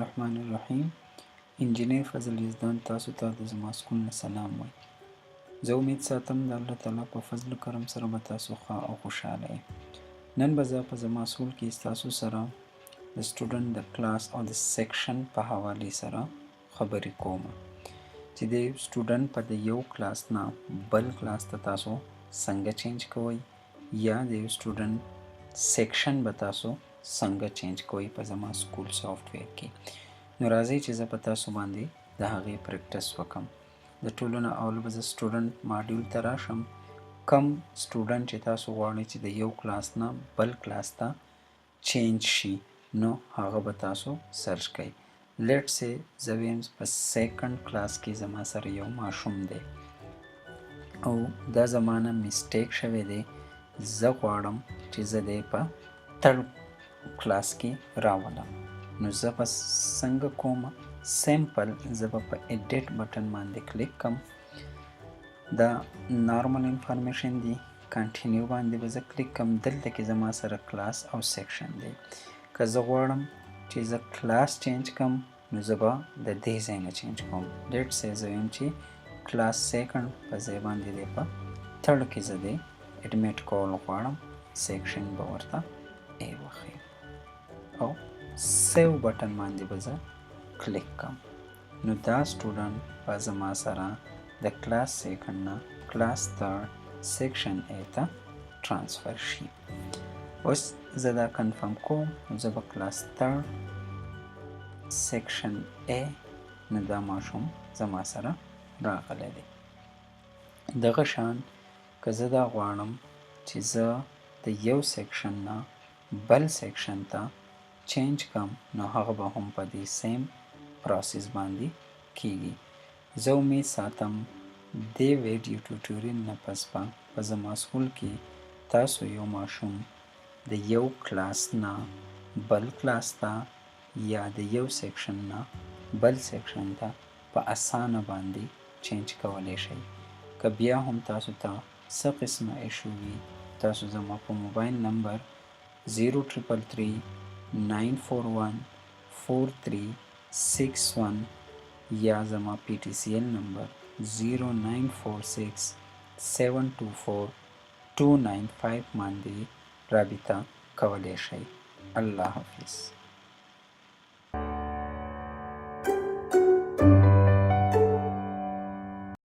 الرحمن الرحیم. انجینیر فضل یزدان تاسو ته د زما سکول نه سلام وایي. زه امید ساتم د الله تعالی په فضل و کرم سره به تاسو ښه او خوشحاله یئ. نن به زه په زما سکول کې ستاسو سره د سټوډنټ د کلاس او د سیکشن په حوالې سره خبرې کوم چې د سټوډنټ په د یو کلاس نه بل کلاس ته تاسو څنګه چینج کوئ یا د یو سټوډنټ سیکشن به تاسو څنګه چینج کوئ په زما سکول سافټویر کې. نو راځئ چې زه په تاسو باندې د هغې پریکټس وکړم. د ټولو نه اول به زه سټوډنټ ماډیول ته راشم. کم سټوډنټ چې تاسو غواړئ چې د یو کلاس نه بل کلاس ته چینج شي نو هغه به تاسو سرچ کوئ. لیټ سي زه ویم په سیکنډ کلاس کې زما سره یو ماشوم دی او دا زما نه میسټیک شوی دی. زه غواړم چې زه دی په تھرډ کلاس کې راولم. نو زه به څنګه کوم؟ سیمپل زه به په ایډیټ بټن باندې کلیک کوم. دا نارمل انفارمیشن دی. کنټینیو باندې به زه کلیک کوم. دلته کې زما سره کلاس او سیکشن دی. که زه غواړم چې زه کلاس چینج کوم نو زه به د دې ځای نه چینج کوم. لیټ سي زه ویم چې کلاس سیکنډ په ځای باندې دی په تھرډ کې زه دی اډمیټ کول غواړم. سیکشن به ورته ای وښیم او سیو بټن باندې به زه کلیک کوم. نو دا سټوډنټ به زما سره د کلاس سیکنډ نه کلاس تھرډ سیکشن ای ته ترانسفر شي. اوس زه دا کنفرم کوم. زه به کلاس تھرډ سیکشن ای نو دا ماشوم زما سره راغلی دی. دغه شان که زه دا غواړم چې زه د یو سیکشن نه بل سیکشن ته چینج کم نو هغه به هم په دې سیم پروسس باندې کیږي. زه امید ساتم دې ویډیو ټیوټوریال نه پس په زما سکول کې تاسو یو ماشوم د یو کلاس نه بل کلاس ته یا د یو سیکشن نه بل سیکشن ته په اسانه باندې چینج کولی شئ. که بیا هم تاسو ته څه قسمه ایشو وي تاسو زما په موبایل نمبر 033941436 یا زما PTCL نمبر 09467242955 باندې رابطه کولی شئ. الله حافظ.